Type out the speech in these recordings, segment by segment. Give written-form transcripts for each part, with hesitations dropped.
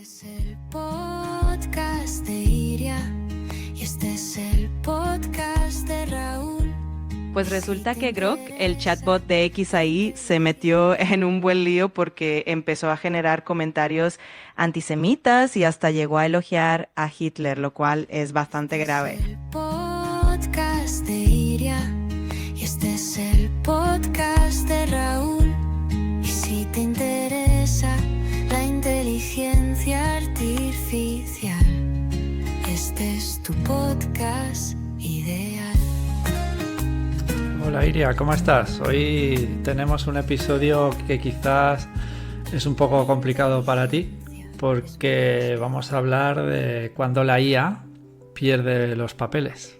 es el podcast de Iria y este es el podcast de Raúl. Pues resulta que Grok, el chatbot de XAI, se metió en un buen lío porque empezó a generar comentarios antisemitas y hasta llegó a elogiar a Hitler, lo cual es bastante grave. Es el podcast de Iria y este es el podcast de Raúl. Y si te interesa la inteligencia artificial, este es tu podcast ideal. Hola Iria, ¿cómo estás? Hoy tenemos un episodio que quizás es un poco complicado para ti porque vamos a hablar de cuando la IA pierde los papeles.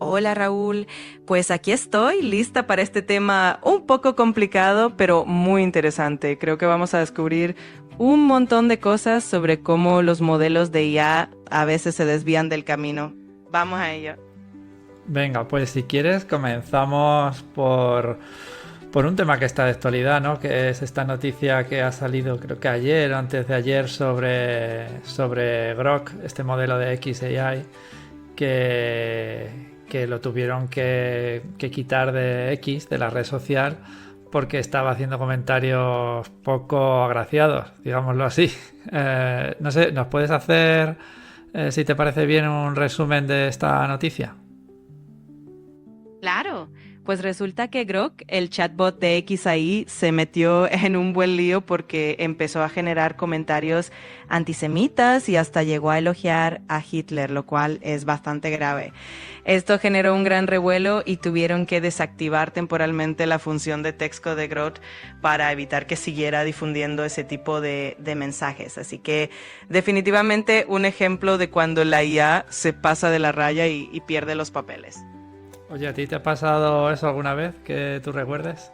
Hola Raúl, pues aquí estoy lista para este tema un poco complicado pero muy interesante. Creo que vamos a descubrir un montón de cosas sobre cómo los modelos de IA a veces se desvían del camino. Vamos a ello. Venga, pues si quieres comenzamos por un tema que está de actualidad, ¿no? Que es esta noticia que ha salido creo que ayer o antes de ayer sobre Grok, este modelo de XAI que lo tuvieron que quitar de X, de la red social, porque estaba haciendo comentarios poco agraciados, digámoslo así. No sé, ¿nos puedes hacer, si te parece bien, un resumen de esta noticia? Claro, pues resulta que Grok, el chatbot de XAI, se metió en un buen lío porque empezó a generar comentarios antisemitas y hasta llegó a elogiar a Hitler, lo cual es bastante grave. Esto generó un gran revuelo y tuvieron que desactivar temporalmente la función de texto de Grok para evitar que siguiera difundiendo ese tipo de mensajes. Así que definitivamente un ejemplo de cuando la IA se pasa de la raya y pierde los papeles. Oye, ¿a ti te ha pasado eso alguna vez que tú recuerdes?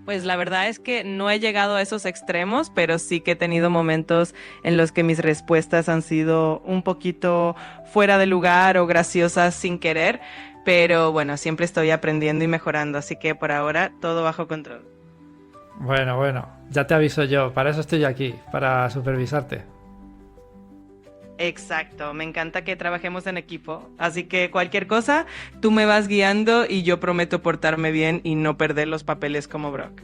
Pues la verdad es que no he llegado a esos extremos, pero sí que he tenido momentos en los que mis respuestas han sido un poquito fuera de lugar o graciosas sin querer, pero bueno, siempre estoy aprendiendo y mejorando, así que por ahora todo bajo control. Bueno, ya te aviso yo, para eso estoy aquí, para supervisarte. Exacto, me encanta que trabajemos en equipo, así que cualquier cosa, tú me vas guiando y yo prometo portarme bien y no perder los papeles como Brock.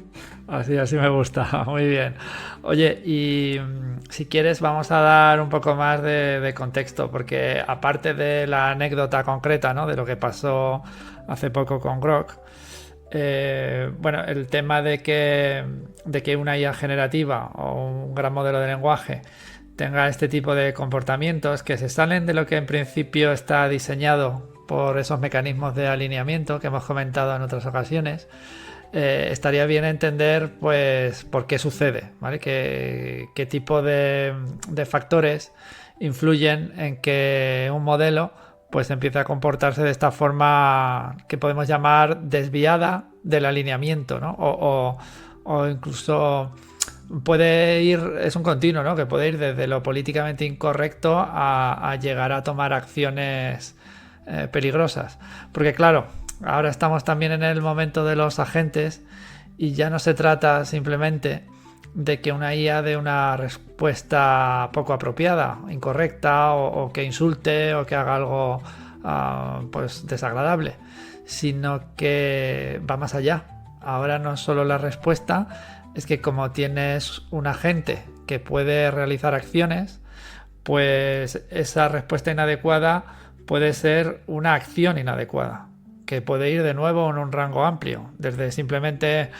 Así me gusta, muy bien. Oye, y si quieres vamos a dar un poco más de contexto, porque aparte de la anécdota concreta, ¿no? De lo que pasó hace poco con Grok, bueno, el tema de que una IA generativa o un gran modelo de lenguaje tenga este tipo de comportamientos que se salen de lo que en principio está diseñado por esos mecanismos de alineamiento que hemos comentado en otras ocasiones, estaría bien entender pues por qué sucede, ¿vale? ¿Qué tipo de factores influyen en que un modelo pues empiece a comportarse de esta forma que podemos llamar desviada del alineamiento, ¿no? O incluso puede ir, es un continuo, ¿no? Que puede ir desde lo políticamente incorrecto a llegar a tomar acciones peligrosas. Porque claro, ahora estamos también en el momento de los agentes y ya no se trata simplemente de que una IA dé una respuesta poco apropiada, incorrecta o que insulte o que haga algo pues desagradable, sino que va más allá. Ahora no solo la respuesta, es que como tienes un agente que puede realizar acciones, pues esa respuesta inadecuada puede ser una acción inadecuada, que puede ir de nuevo en un rango amplio, desde simplemente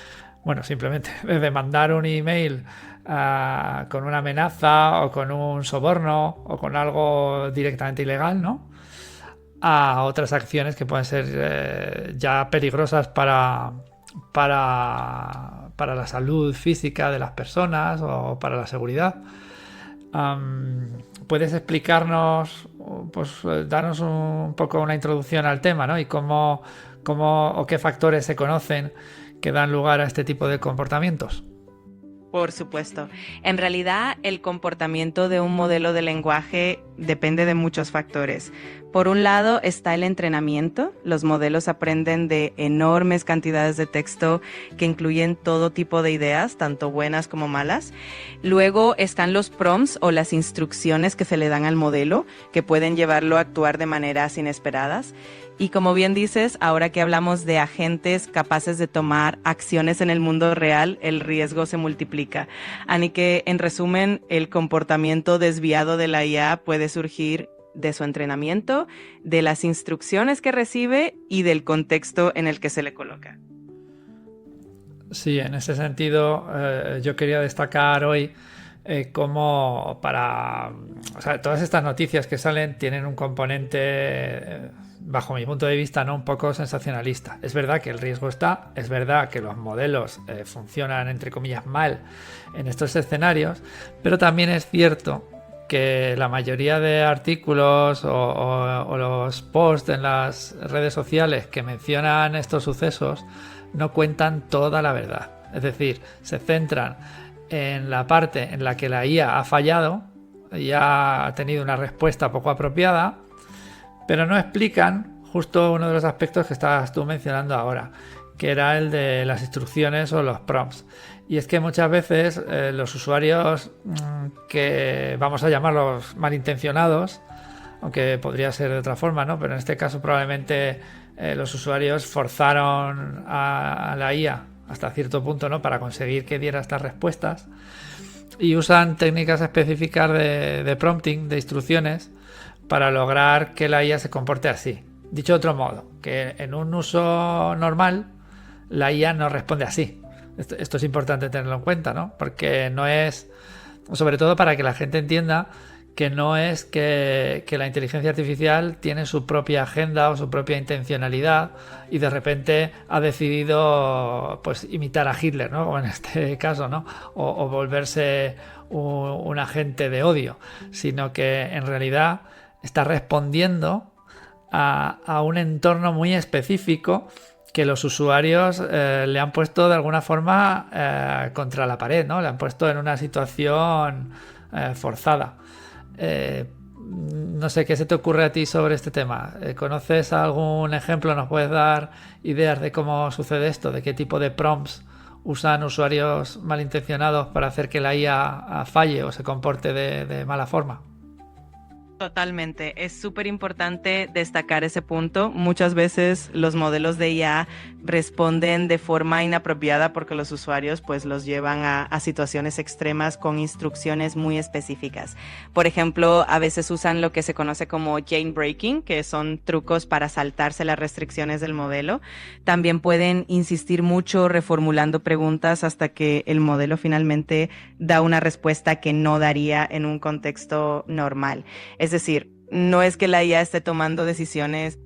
desde mandar un email con una amenaza o con un soborno o con algo directamente ilegal, ¿no? A otras acciones que pueden ser ya peligrosas para la salud física de las personas o para la seguridad. ¿Puedes explicarnos, pues darnos un poco una introducción al tema, ¿no? Y cómo o qué factores se conocen que dan lugar a este tipo de comportamientos? Por supuesto. En realidad, el comportamiento de un modelo de lenguaje depende de muchos factores. Por un lado está el entrenamiento. Los modelos aprenden de enormes cantidades de texto que incluyen todo tipo de ideas, tanto buenas como malas. Luego están los prompts o las instrucciones que se le dan al modelo, que pueden llevarlo a actuar de maneras inesperadas. Y como bien dices, ahora que hablamos de agentes capaces de tomar acciones en el mundo real, el riesgo se multiplica. Así en resumen, el comportamiento desviado de la IA puede surgir de su entrenamiento, de las instrucciones que recibe y del contexto en el que se le coloca. Sí, en ese sentido yo quería destacar hoy cómo todas estas noticias que salen tienen un componente, bajo mi punto de vista, ¿no?, un poco sensacionalista. Es verdad que el riesgo está, es verdad que los modelos funcionan, entre comillas, mal en estos escenarios, pero también es cierto que la mayoría de artículos o los posts en las redes sociales que mencionan estos sucesos no cuentan toda la verdad. Es decir, se centran en la parte en la que la IA ha fallado y ha tenido una respuesta poco apropiada, pero no explican justo uno de los aspectos que estabas tú mencionando ahora, que era el de las instrucciones o los prompts. Y es que muchas veces los usuarios que vamos a llamarlos malintencionados, aunque podría ser de otra forma, ¿no?, pero en este caso probablemente los usuarios forzaron a la IA hasta cierto punto, ¿no?, para conseguir que diera estas respuestas, y usan técnicas específicas de prompting, de instrucciones, para lograr que la IA se comporte así. Dicho de otro modo, que en un uso normal la IA no responde así. Esto es importante tenerlo en cuenta, ¿no? Porque no es, sobre todo para que la gente entienda que no es que la inteligencia artificial tiene su propia agenda o su propia intencionalidad y de repente ha decidido pues imitar a Hitler, ¿no?, o en este caso, ¿no?, o volverse un agente de odio, sino que en realidad está respondiendo a un entorno muy específico que los usuarios le han puesto de alguna forma contra la pared, ¿no? Le han puesto en una situación forzada. No sé, ¿qué se te ocurre a ti sobre este tema? ¿Conoces algún ejemplo? ¿Nos puedes dar ideas de cómo sucede esto? ¿De qué tipo de prompts usan usuarios malintencionados para hacer que la IA falle o se comporte de mala forma? Totalmente, es súper importante destacar ese punto. Muchas veces los modelos de IA responden de forma inapropiada porque los usuarios pues los llevan a situaciones extremas con instrucciones muy específicas. Por ejemplo, a veces usan lo que se conoce como jailbreaking, que son trucos para saltarse las restricciones del modelo. También pueden insistir mucho reformulando preguntas hasta que el modelo finalmente da una respuesta que no daría en un contexto normal. Es decir, no es que la IA esté tomando decisiones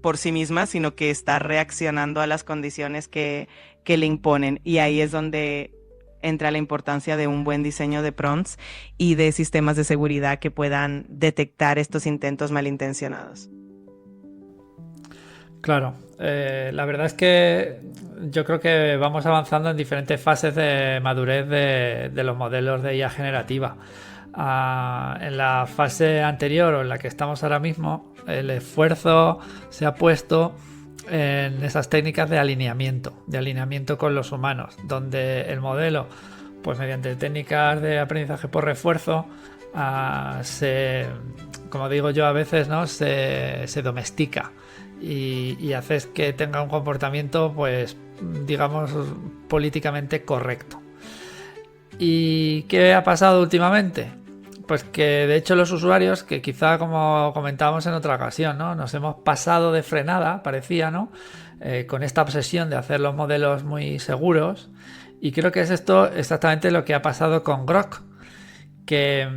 por sí misma, sino que está reaccionando a las condiciones que le imponen. Y ahí es donde entra la importancia de un buen diseño de prompts y de sistemas de seguridad que puedan detectar estos intentos malintencionados. Claro, la verdad es que yo creo que vamos avanzando en diferentes fases de madurez de los modelos de IA generativa. En la fase anterior o en la que estamos ahora mismo, el esfuerzo se ha puesto en esas técnicas de alineamiento con los humanos, donde el modelo, pues mediante técnicas de aprendizaje por refuerzo, como digo yo a veces, ¿no?, se domestica y haces que tenga un comportamiento, pues digamos, políticamente correcto. ¿Y qué ha pasado últimamente? Pues que de hecho los usuarios, que quizá como comentábamos en otra ocasión, ¿no?, nos hemos pasado de frenada, parecía, ¿no?, con esta obsesión de hacer los modelos muy seguros, y creo que es esto exactamente lo que ha pasado con Grok, que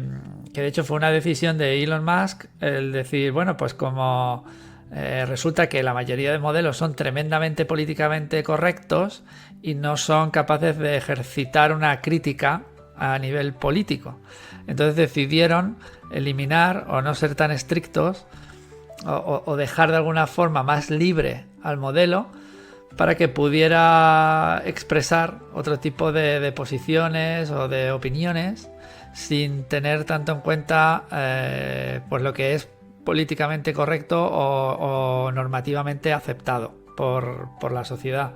de hecho fue una decisión de Elon Musk el decir, bueno, pues como resulta que la mayoría de modelos son tremendamente políticamente correctos y no son capaces de ejercitar una crítica a nivel político. Entonces decidieron eliminar o no ser tan estrictos o dejar de alguna forma más libre al modelo para que pudiera expresar otro tipo de posiciones o de opiniones sin tener tanto en cuenta pues lo que es políticamente correcto o normativamente aceptado por la sociedad.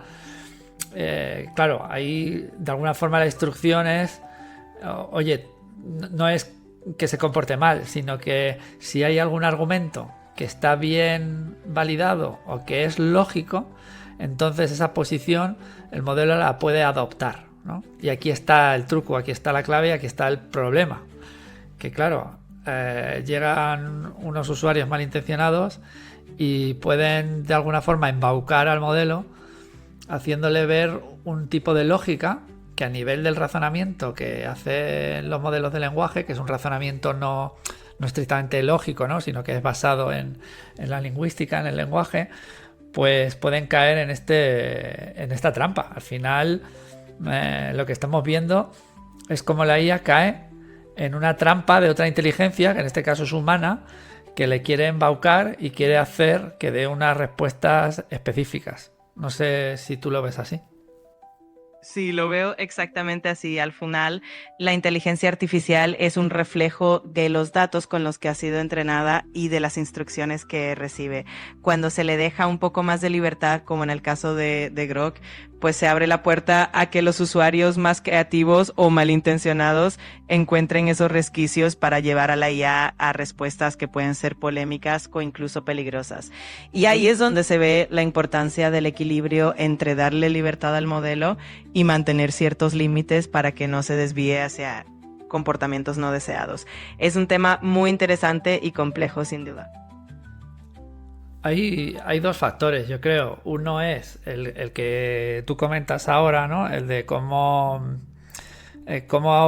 Claro, ahí de alguna forma la instrucción es, oye, no es que se comporte mal, sino que si hay algún argumento que está bien validado o que es lógico, entonces esa posición el modelo la puede adoptar, ¿no? Y aquí está el truco, aquí está la clave, aquí está el problema. Que claro, llegan unos usuarios malintencionados y pueden de alguna forma embaucar al modelo haciéndole ver un tipo de lógica que a nivel del razonamiento que hacen los modelos de lenguaje, que es un razonamiento no estrictamente lógico, ¿no? Sino que es basado en la lingüística, en el lenguaje, pues pueden caer en esta trampa. Al final, lo que estamos viendo es cómo la IA cae en una trampa de otra inteligencia, que en este caso es humana, que le quiere embaucar y quiere hacer que dé unas respuestas específicas. No sé si tú lo ves así. Sí, lo veo exactamente así. Al final, la inteligencia artificial es un reflejo de los datos con los que ha sido entrenada y de las instrucciones que recibe. Cuando se le deja un poco más de libertad, como en el caso de Grok, pues se abre la puerta a que los usuarios más creativos o malintencionados encuentren esos resquicios para llevar a la IA a respuestas que pueden ser polémicas o incluso peligrosas. Y ahí es donde se ve la importancia del equilibrio entre darle libertad al modelo y mantener ciertos límites para que no se desvíe hacia comportamientos no deseados. Es un tema muy interesante y complejo, sin duda. Hay dos factores, yo creo. Uno es el que tú comentas ahora, ¿no? El de cómo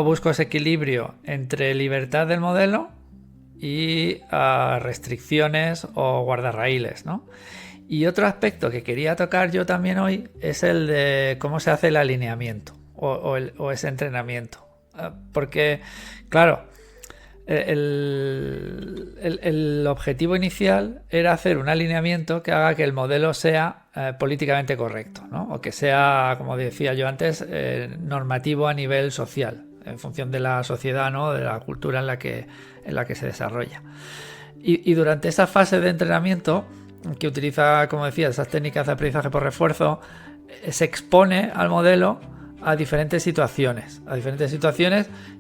busco ese equilibrio entre libertad del modelo y restricciones o guardarraíles, ¿no? Y otro aspecto que quería tocar yo también hoy es el de cómo se hace el alineamiento o ese entrenamiento. Porque, claro, el objetivo inicial era hacer un alineamiento que haga que el modelo sea políticamente correcto, ¿no? O que sea, como decía yo antes, normativo a nivel social, en función de la sociedad, ¿no? De la cultura en la que se desarrolla. Y durante esa fase de entrenamiento, que utiliza, como decía, esas técnicas de aprendizaje por refuerzo, se expone al modelo a diferentes situaciones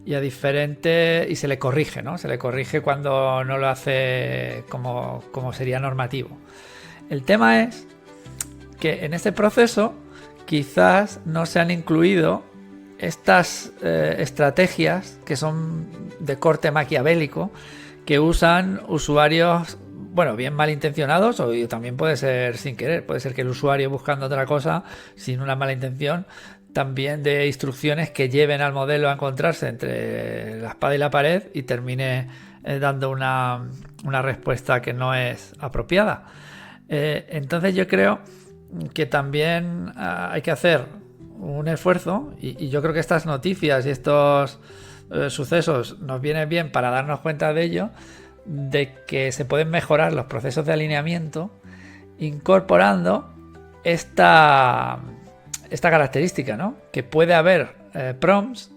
y se le corrige, ¿no? Se le corrige cuando no lo hace como sería normativo. El tema es que en este proceso quizás no se han incluido estas estrategias que son de corte maquiavélico que usan usuarios, bueno, bien malintencionados, o también puede ser sin querer, puede ser que el usuario buscando otra cosa sin una mala intención también de instrucciones que lleven al modelo a encontrarse entre la espada y la pared y termine dando una respuesta que no es apropiada. Entonces yo creo que también hay que hacer un esfuerzo y yo creo que estas noticias y estos sucesos nos vienen bien para darnos cuenta de ello, de que se pueden mejorar los procesos de alineamiento incorporando esta característica, ¿no? Que puede haber prompts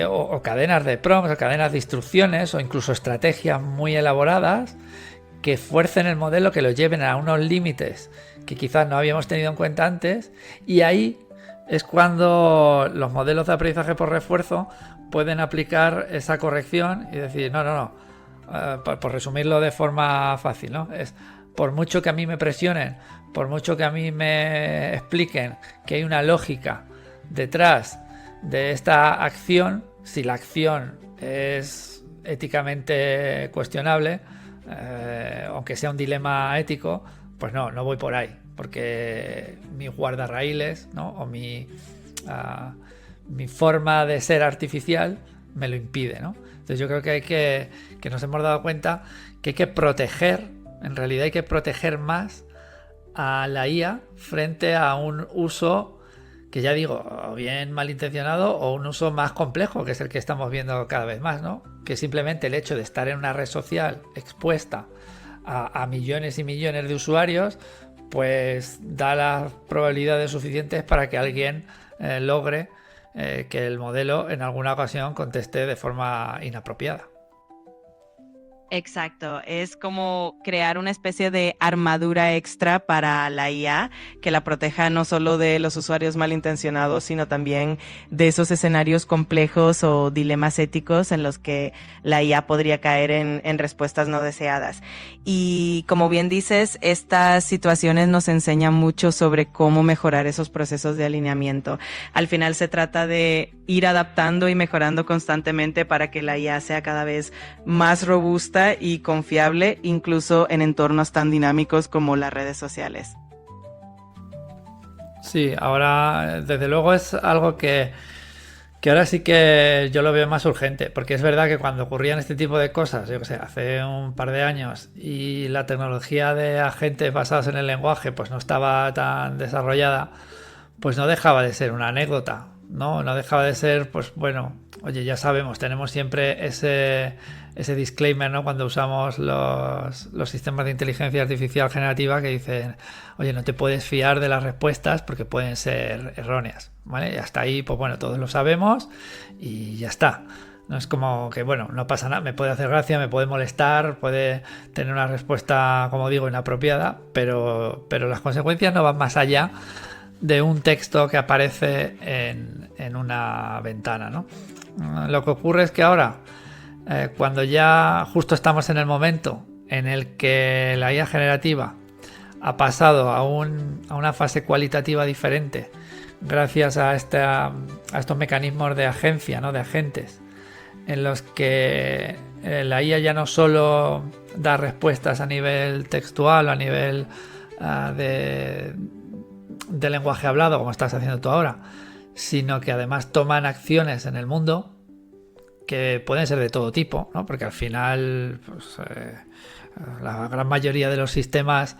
o cadenas de prompts o cadenas de instrucciones o incluso estrategias muy elaboradas que fuercen el modelo, que lo lleven a unos límites que quizás no habíamos tenido en cuenta antes, y ahí es cuando los modelos de aprendizaje por refuerzo pueden aplicar esa corrección y decir, no, por resumirlo de forma fácil, ¿no? Es por mucho que a mí me presionen, por mucho que a mí me expliquen que hay una lógica detrás de esta acción, si la acción es éticamente cuestionable, aunque sea un dilema ético, pues no voy por ahí, porque mis guardarraíles, ¿no? O mi forma de ser artificial me lo impide, ¿no? Entonces yo creo que nos hemos dado cuenta que hay que proteger, en realidad hay que proteger más a la IA frente a un uso que, ya digo, o bien malintencionado o un uso más complejo, que es el que estamos viendo cada vez más, ¿no? Que simplemente el hecho de estar en una red social expuesta a millones y millones de usuarios, pues da las probabilidades suficientes para que alguien logre que el modelo en alguna ocasión conteste de forma inapropiada. Exacto, es como crear una especie de armadura extra para la IA que la proteja no solo de los usuarios malintencionados, sino también de esos escenarios complejos o dilemas éticos en los que la IA podría caer en respuestas no deseadas. Y como bien dices, estas situaciones nos enseñan mucho sobre cómo mejorar esos procesos de alineamiento. Al final se trata de ir adaptando y mejorando constantemente para que la IA sea cada vez más robusta y confiable, incluso en entornos tan dinámicos como las redes sociales. Sí, ahora desde luego es algo que ahora sí que yo lo veo más urgente, porque es verdad que cuando ocurrían este tipo de cosas, yo que sé, hace un par de años, y la tecnología de agentes basados en el lenguaje pues no estaba tan desarrollada, pues no dejaba de ser una anécdota, ¿no? No dejaba de ser, pues bueno, oye, ya sabemos, tenemos siempre ese disclaimer, ¿no? Cuando usamos los sistemas de inteligencia artificial generativa que dicen, oye, no te puedes fiar de las respuestas porque pueden ser erróneas, ¿vale? Y hasta ahí, pues bueno, todos lo sabemos y ya está. No es como que, bueno, no pasa nada, me puede hacer gracia, me puede molestar, puede tener una respuesta, como digo, inapropiada, pero las consecuencias no van más allá de un texto que aparece en una ventana, ¿no? Lo que ocurre es que ahora, cuando ya justo estamos en el momento en el que la IA generativa ha pasado a una fase cualitativa diferente gracias a estos mecanismos de agencia, ¿no? De agentes, en los que la IA ya no solo da respuestas a nivel textual o a nivel de lenguaje hablado, como estás haciendo tú ahora, sino que además toman acciones en el mundo que pueden ser de todo tipo, ¿no? Porque al final pues, la gran mayoría de los sistemas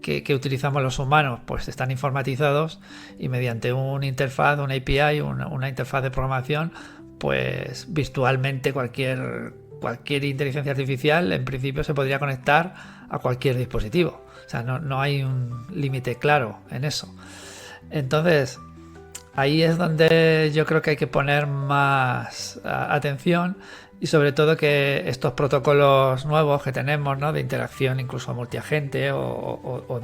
que utilizamos los humanos pues están informatizados y mediante una interfaz, una API, una interfaz de programación, pues virtualmente cualquier inteligencia artificial en principio se podría conectar a cualquier dispositivo. O sea, no hay un límite claro en eso. Entonces, ahí es donde yo creo que hay que poner más atención y sobre todo que estos protocolos nuevos que tenemos, ¿no? De interacción incluso multiagente o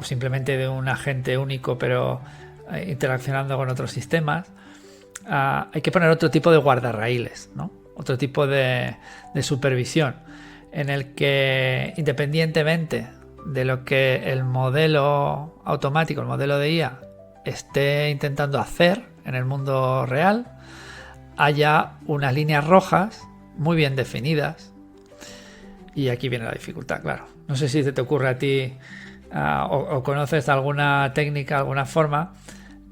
simplemente de un agente único pero interaccionando con otros sistemas, hay que poner otro tipo de guardarraíles, ¿no? Otro tipo de supervisión en el que independientemente de lo que el modelo automático, el modelo de IA esté intentando hacer en el mundo real, haya unas líneas rojas muy bien definidas. Y aquí viene la dificultad, claro. No sé si se te ocurre a ti o conoces alguna técnica, alguna forma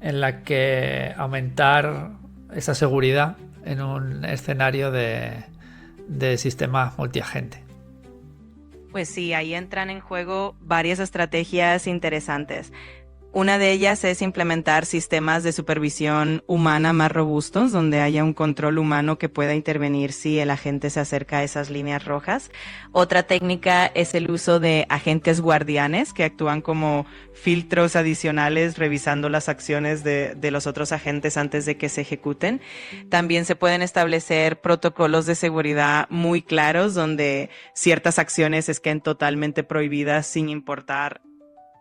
en la que aumentar esa seguridad en un escenario de sistemas multiagente. Pues sí, ahí entran en juego varias estrategias interesantes. Una de ellas es implementar sistemas de supervisión humana más robustos, donde haya un control humano que pueda intervenir si el agente se acerca a esas líneas rojas. Otra técnica es el uso de agentes guardianes que actúan como filtros adicionales, revisando las acciones de los otros agentes antes de que se ejecuten. También se pueden establecer protocolos de seguridad muy claros, donde ciertas acciones estén totalmente prohibidas sin importar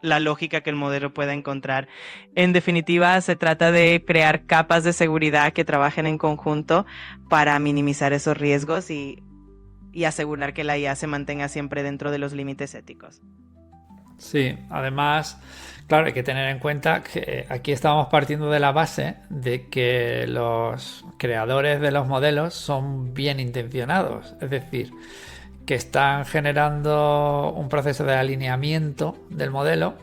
la lógica que el modelo pueda encontrar. En definitiva, se trata de crear capas de seguridad que trabajen en conjunto para minimizar esos riesgos y asegurar que la IA se mantenga siempre dentro de los límites éticos. Sí, además, claro, hay que tener en cuenta que aquí estamos partiendo de la base de que los creadores de los modelos son bien intencionados, es decir, que están generando un proceso de alineamiento del modelo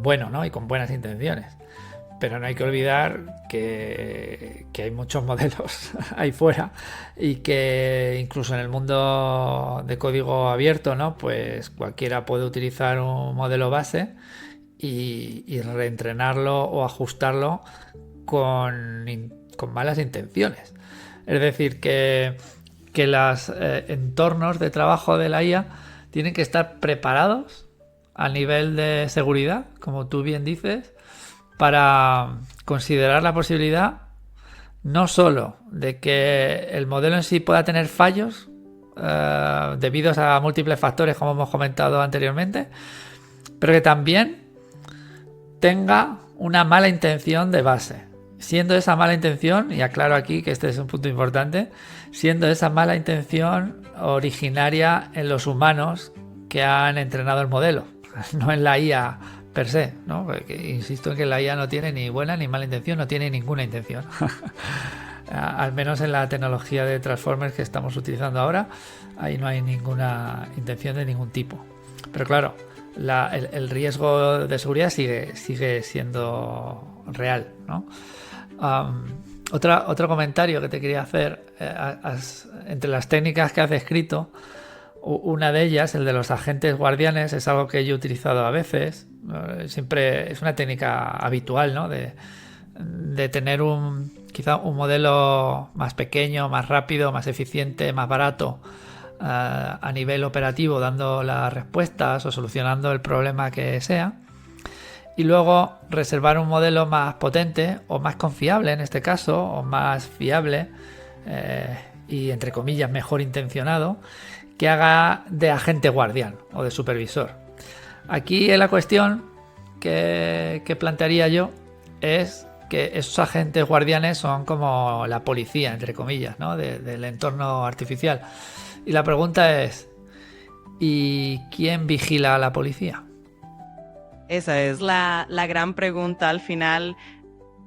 bueno, ¿no? Y con buenas intenciones. Pero no hay que olvidar que hay muchos modelos ahí fuera y que incluso en el mundo de código abierto, ¿no? Pues cualquiera puede utilizar un modelo base y reentrenarlo o ajustarlo con malas intenciones. Es decir, que los entornos de trabajo de la IA tienen que estar preparados a nivel de seguridad, como tú bien dices, para considerar la posibilidad no solo de que el modelo en sí pueda tener fallos debidos a múltiples factores, como hemos comentado anteriormente, pero que también tenga una mala intención de base. Siendo esa mala intención, y aclaro aquí que este es un punto importante, siendo esa mala intención originaria en los humanos que han entrenado el modelo, no en la IA per se, ¿no? Porque insisto en que la IA no tiene ni buena ni mala intención, no tiene ninguna intención. Al menos en la tecnología de Transformers que estamos utilizando ahora, ahí no hay ninguna intención de ningún tipo. Pero claro, el riesgo de seguridad sigue siendo real, ¿no? Otro comentario que te quería hacer, entre las técnicas que has descrito, una de ellas, el de los agentes guardianes, es algo que yo he utilizado a veces. Siempre es una técnica habitual, ¿no? De tener quizá un modelo más pequeño, más rápido, más eficiente, más barato a nivel operativo, dando las respuestas o solucionando el problema que sea. Y luego reservar un modelo más potente o más confiable en este caso, o más fiable y entre comillas mejor intencionado, que haga de agente guardián o de supervisor. Aquí la cuestión que plantearía yo es que esos agentes guardianes son como la policía, entre comillas, ¿no? del entorno artificial. Y la pregunta es, ¿y quién vigila a la policía? Esa es la gran pregunta al final.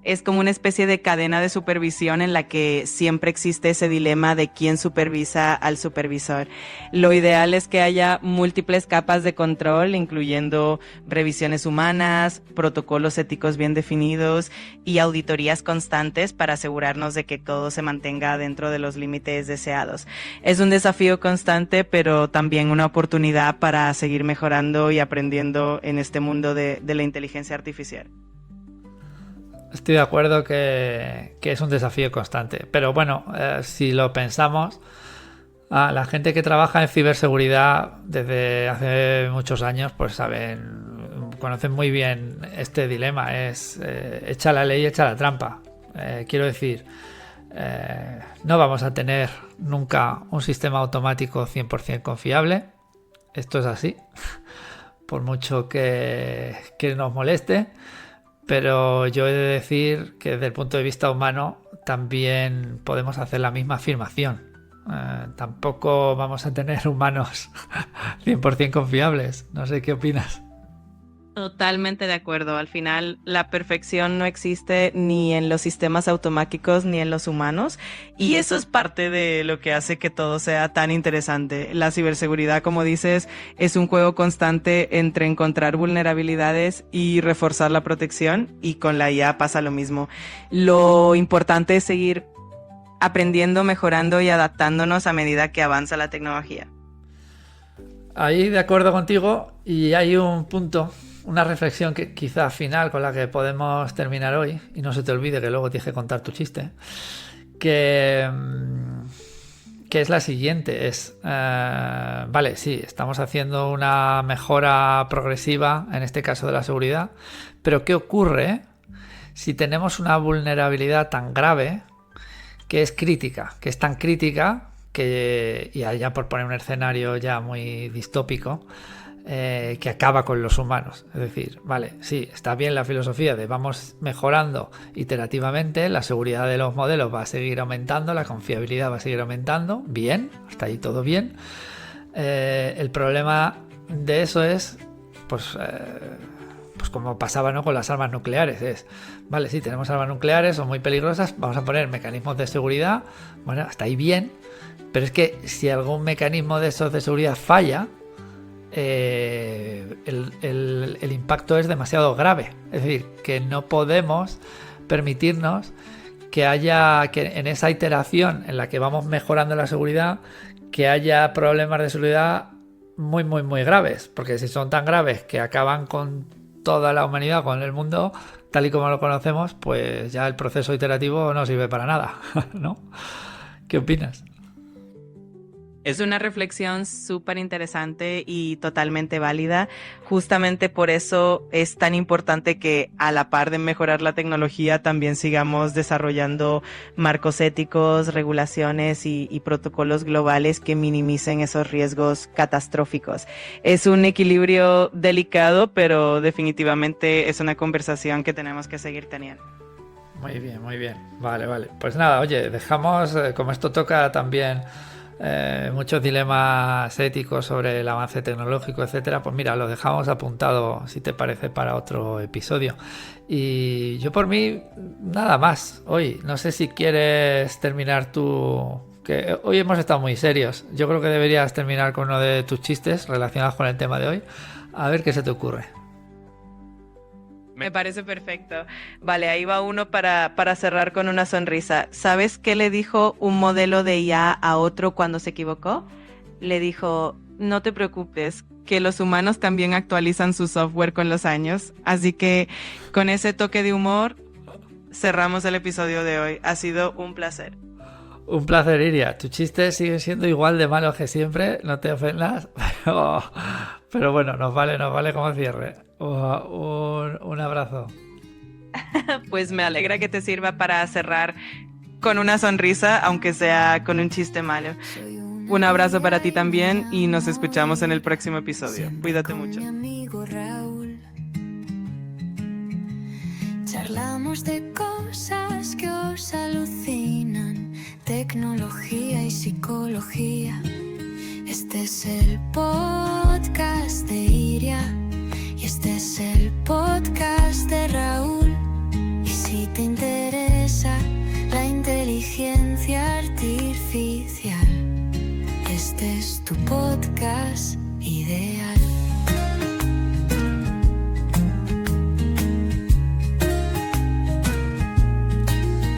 Es como una especie de cadena de supervisión en la que siempre existe ese dilema de quién supervisa al supervisor. Lo ideal es que haya múltiples capas de control, incluyendo revisiones humanas, protocolos éticos bien definidos y auditorías constantes para asegurarnos de que todo se mantenga dentro de los límites deseados. Es un desafío constante, pero también una oportunidad para seguir mejorando y aprendiendo en este mundo de la inteligencia artificial. Estoy de acuerdo que es un desafío constante. Pero bueno, si lo pensamos, la gente que trabaja en ciberseguridad desde hace muchos años, pues conocen muy bien este dilema. Es echa la ley, echa la trampa. Quiero decir, no vamos a tener nunca un sistema automático 100% confiable. Esto es así, por mucho que nos moleste. Pero yo he de decir que desde el punto de vista humano también podemos hacer la misma afirmación. Tampoco vamos a tener humanos 100% confiables. No sé qué opinas. Totalmente de acuerdo. Al final, la perfección no existe ni en los sistemas automáticos ni en los humanos. Y eso es parte de lo que hace que todo sea tan interesante. La ciberseguridad, como dices, es un juego constante entre encontrar vulnerabilidades y reforzar la protección. Y con la IA pasa lo mismo. Lo importante es seguir aprendiendo, mejorando y adaptándonos a medida que avanza la tecnología. Ahí de acuerdo contigo, y hay un punto, una reflexión que quizá final con la que podemos terminar hoy, y no se te olvide que luego tienes que contar tu chiste, que es la siguiente, vale, sí, estamos haciendo una mejora progresiva, en este caso de la seguridad, pero ¿qué ocurre si tenemos una vulnerabilidad tan grave que es crítica, que es tan crítica que, y ya por poner un escenario ya muy distópico, que acaba con los humanos? Es decir, vale, sí, está bien la filosofía de vamos mejorando iterativamente, la seguridad de los modelos va a seguir aumentando, la confiabilidad va a seguir aumentando, bien, hasta ahí todo bien. El problema de eso es, pues como pasaba, ¿no?, con las armas nucleares, vale, sí, tenemos armas nucleares, son muy peligrosas, vamos a poner mecanismos de seguridad, bueno, hasta ahí bien, pero es que si algún mecanismo de esos de seguridad falla, el impacto es demasiado grave. Es decir, que no podemos permitirnos que en esa iteración en la que vamos mejorando la seguridad, que haya problemas de seguridad muy, muy, muy graves. Porque si son tan graves que acaban con toda la humanidad, con el mundo, tal y como lo conocemos, pues ya el proceso iterativo no sirve para nada, ¿no? ¿Qué opinas? Es una reflexión súper interesante y totalmente válida. Justamente por eso es tan importante que a la par de mejorar la tecnología también sigamos desarrollando marcos éticos, regulaciones y protocolos globales que minimicen esos riesgos catastróficos. Es un equilibrio delicado, pero definitivamente es una conversación que tenemos que seguir teniendo. Muy bien, muy bien. Vale, vale. Pues nada, oye, dejamos, como esto toca también muchos dilemas éticos sobre el avance tecnológico, etcétera, pues mira, lo dejamos apuntado, si te parece, para otro episodio. Y yo por mí, nada más. Hoy, no sé si quieres terminar tú, que hoy hemos estado muy serios. Yo creo que deberías terminar con uno de tus chistes relacionados con el tema de hoy. A ver qué se te ocurre. Me parece perfecto. Vale, ahí va uno para cerrar con una sonrisa. ¿Sabes qué le dijo un modelo de IA a otro cuando se equivocó? Le dijo, no te preocupes, que los humanos también actualizan su software con los años. Así que con ese toque de humor cerramos el episodio de hoy. Ha sido un placer. Un placer, Iria. Tu chiste sigue siendo igual de malo que siempre, no te ofendas, pero bueno, nos vale como cierre. Un abrazo. Pues me alegra que te sirva para cerrar con una sonrisa, aunque sea con un chiste malo. Un abrazo para ti también y nos escuchamos en el próximo episodio. Cuídate mucho. Mi amigo Raúl. Charlamos de cosas que os alucinan, tecnología y psicología. Este es el podcast de Iria y este es el podcast de Raúl. Y si te interesa la inteligencia artificial, este es tu podcast ideal.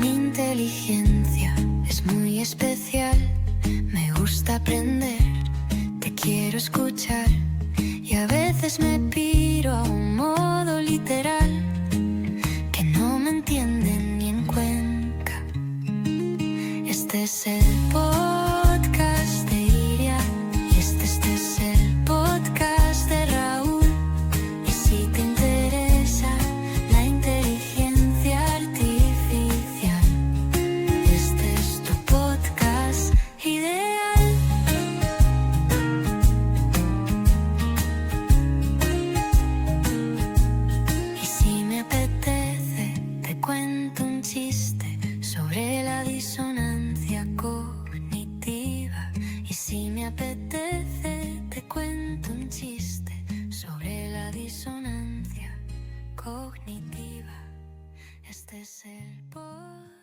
Mi inteligencia es muy especial, me gusta aprender, te quiero escuchar y a veces me piro a un modo literal que no me entienden ni en Cuenca. Este es el podcast de Iria y este es el podcast de Raúl. Y si te interesa la inteligencia artificial, este es tu podcast ideal. Y si me apetece, te cuento un chiste sobre la disonancia cognitiva. Y si me apetece, te cuento un chiste sobre la disonancia cognitiva. Este es el podcast.